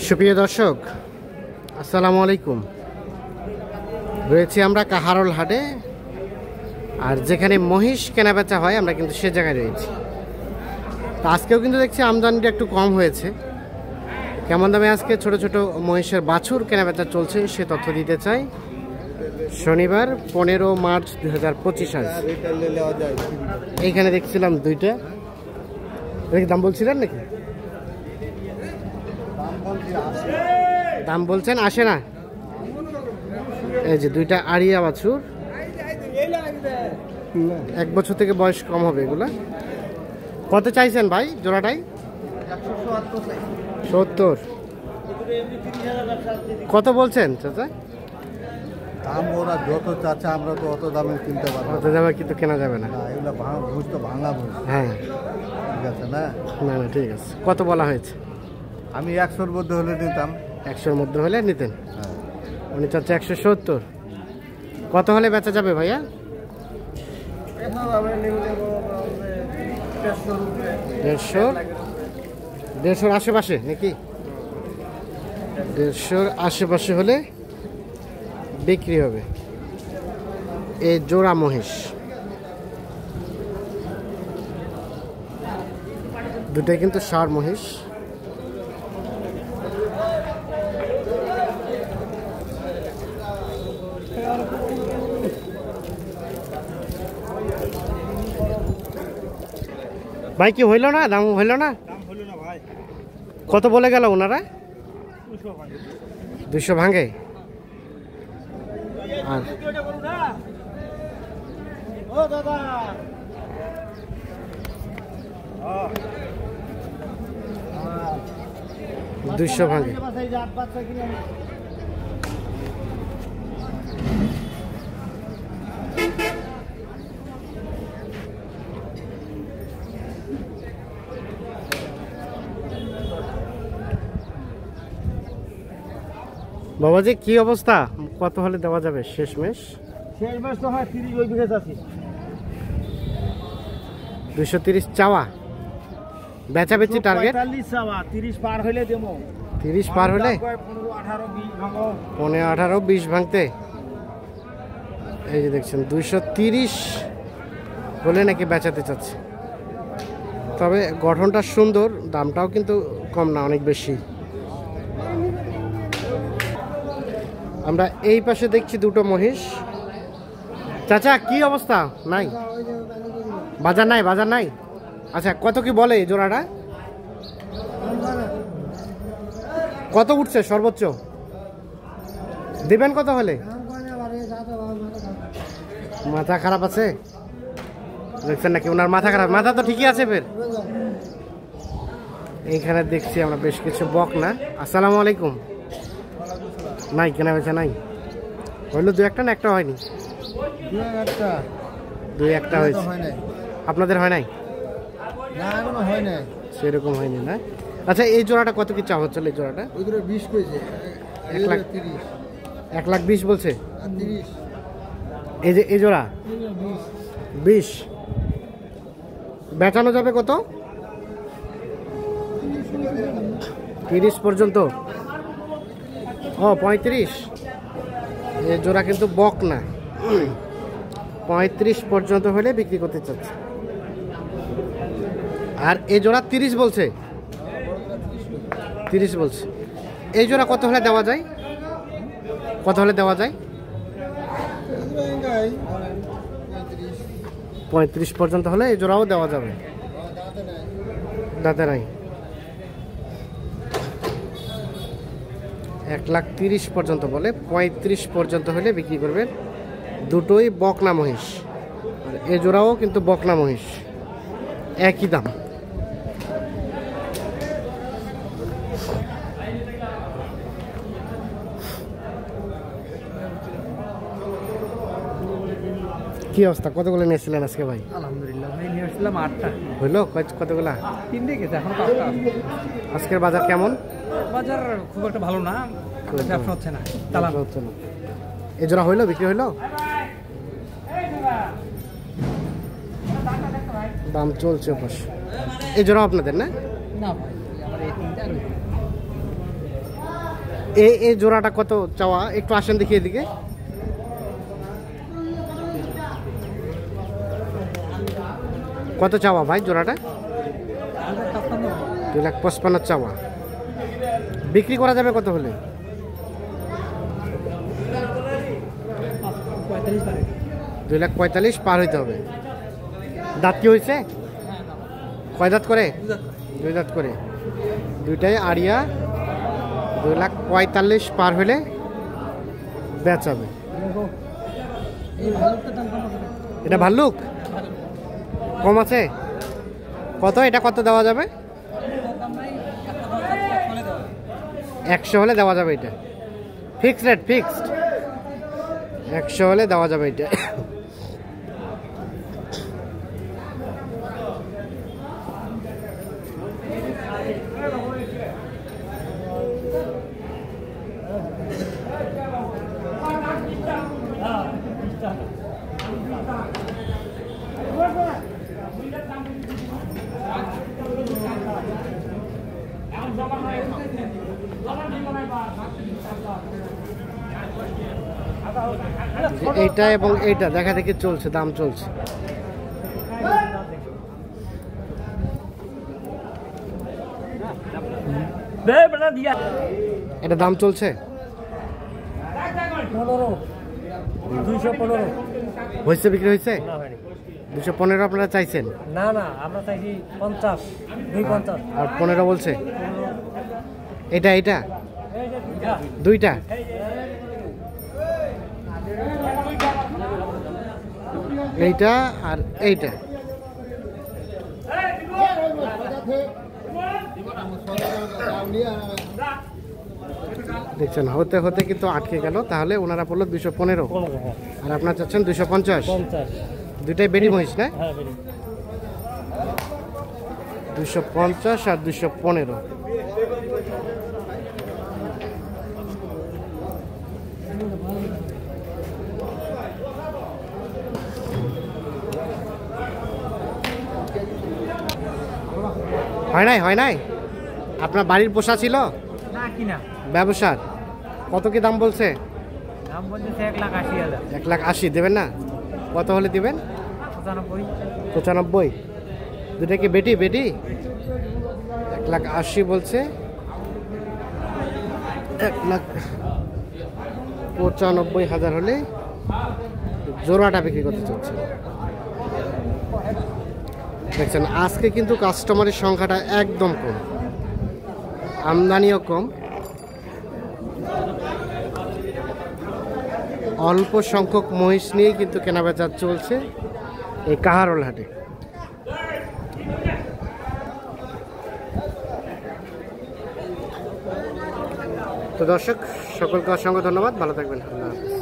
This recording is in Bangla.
সুপ্রিয় দর্শক, আসসালামু আলাইকুম। রয়েছি আমরা কাহারোল হাটে, আর যেখানে মহিষ কেনাবেচা হয় আমরা কিন্তু সে জায়গায় রয়েছি। তো আজকেও কিন্তু দেখছি আমদানিটা একটু কম হয়েছে। কেমন দামে আজকে ছোট ছোট মহিষের বাছুর কেনাবেচা চলছে সে তথ্য দিতে চাই। শনিবার 15 মার্চ 2025 আজ। এইখানে দেখছিলাম দুইটা, দাম বলছিলেন নাকি? দাম বলছেন, আসে না। এই যে দুইটা আড়িয়া বাছুর, 1 বছর থেকে বয়স কম হবে এগুলা। কত চাইছেন ভাই জোড়াটাই? 70। কত বলছেন চাচা? দাম ওরা যত চাচা আমরা তো অত দামে কিনতে পারবো, অত দামে কিন্তু কেনা যাবে না। এগুলো ভুজ তো ভাঙা ভুজ। হ্যাঁ ঠিক আছে না? না না ঠিক আছে। কত বলা হয়েছে? আমি 100-র মধ্যে হলে নিতাম। 100-র মধ্যে হলে নিতেন? হ্যাঁ। উনি চাচ্ছে 170। কত হলে বেচা যাবে ভাইয়া? 150-150-র আশেপাশে নাকি? 150-র আশেপাশে হলে বিক্রি হবে এই জোড়া মহিষ। দুটাই কিন্তু ষাঁড় মহিষ। ভাই কি হইল না? দাম হইল না? কত বলে গেল ওনারা? 200 ভাঙে। আর 200 ভাঙে। বাবাজি কি অবস্থা? কত হলে দেওয়া যাবে শেষমেশ? শেষমেশ তো হয় 30 ওই বিঘে আছে। 230 চাওয়া, বেচা বেচি টার্গেট 45 চাওয়া, 30 পার হইলে দেবো। 30 পার হলে 15-18-20 ভাঙো। 15-18-20 ভাঙতে। এই যে দেখছেন 230 হলে নাকি বেচাতে চাচ্ছে। তবে গঠনটা সুন্দর, দামটাও কিন্তু কম না, অনেক বেশি। আমরা এই পাশে দেখছি দুটো মহিষ। চাচা কি অবস্থা? নাই বাজার? নাই বাজার নাই। আচ্ছা কত কি বলে এই জোড়াটা? কত উঠছে সর্বোচ্চ? দেবেন কত হলে? মাথা খারাপ আছে দেখছেন নাকি? ওনার মাথা খারাপ? মাথা তো ঠিকই আছে ফের। এইখানে দেখছি আমরা বেশ কিছু বক না। আসসালামু আলাইকুম। নাই কেনা বেচা নাই? হইলো 2-1টা না একটা হয়নি? 2-1টা হয়েছে। আপনাদের হয় নাই? না এখনো হয় না, সেরকম হয়নি না। আচ্ছা এই জোড়াটা কত কি চাওয়া হচ্ছে? এই জোড়াটা ওই দুটো 20 কইছে। 1,30,000 1,20,000 বলছে। 30 এই যে এই জোড়া 20 বেচানো যাবে কত? 30 পর্যন্ত। ও 35। এই জোড়া কিন্তু বক না, 35 পর্যন্ত হলে বিক্রি করতে চাচ্ছে। আর এই জোড়া 30 বলছে। 30 বলছে। এই জোড়া কত হলে দেওয়া যায়? কত হলে দেওয়া যায়? 35 পর্যন্ত হলে এই জোড়াও দেওয়া যাবে। দাঁতে নাই। 1,30,000 পর্যন্ত বলে, 35 পর্যন্ত হলে বিক্রি করবেন। দুটোই বকনা মহিষ, আর এ জোড়াও কিন্তু বকনা মহিষ, একই দাম। কি অবস্থা? কতগুলো নিয়েছিলেন আজকে ভাই? আলহামদুলিল্লাহ ভাই নিয়ে আসলাম 8টা। হইলো কতগুলা? 3 গেছে, এখন 5টা। আজকের বাজার কেমন? বাজার খুব একটা ভালো না, ব্যবসা হচ্ছে না, চালানো হচ্ছে না। এ জোড়া হইলো, বিক্রি হইলো? দাম চলছে অবশ্য। এই জোড়া আপনাদের না? না ভাই, আমার এই 3টা এই জোড়াটা কত চাওয়া? একটু আসেন দেখি এদিকে। কত চাওয়া ভাই জোড়াটা? 2,55,000 চাওয়া। বিক্রি করা যাবে কত হলে? 2,45,000 পার হইতে হবে। দাঁত কি হয়েছে? কয় দাঁত করে? 2 দাঁত করে। দুইটাই আড়িয়া। 2,45,000 পার হলে বেচাবে। এটা ভাল্লুক কম আছে কত? এটা কত দেওয়া যাবে? 100 হলে দেওয়া যাবে। এটা ফিক্সড রেট, ফিক্সড 100 হলে দেওয়া যাবে এটা। এইটা এবং এইটা দেখা দেখি চলছে, দাম চলছে। এটা দাম চলছে 215 হয়েছে, বিক্রি হয়েছে 215 আপনারা চাইছেন? না না, আমরা চাইছি 50, 250 আর 15 বলছে। এটা এটা দুইটা এইটা আর এইটা দেখছেন হতে হতে কিন্তু আটকে গেল। তাহলে ওনারা বললো 215 আর আপনার চাচ্ছেন 250। দুইটাই বেরি মহিষ না? 250 আর 215। হয় নাই আপনার বাড়ির পোষা ছিল না কিনা ব্যবসার? কত কি দাম বলছে? দাম বলছে 1,80,000। 1,80,000 দেবেন না? কত হলে দিবেন? 95। দুটা কি বেটি? 1,80,000 বলছে। 1,95,000 হলে জোড়াটা বিক্রি করতে চাচ্ছে। দেখছেন আজকে কিন্তু কাস্টমারের সংখ্যাটা একদম কম, আমদানিও কম, অল্প সংখ্যক মহিষ নিয়ে কিন্তু কেনাবেচা চলছে এই কাহারোল হাটে। তো দর্শক সকলকে অসংখ্য ধন্যবাদ, ভালো থাকবেন। আল্লাহ হাফেজ।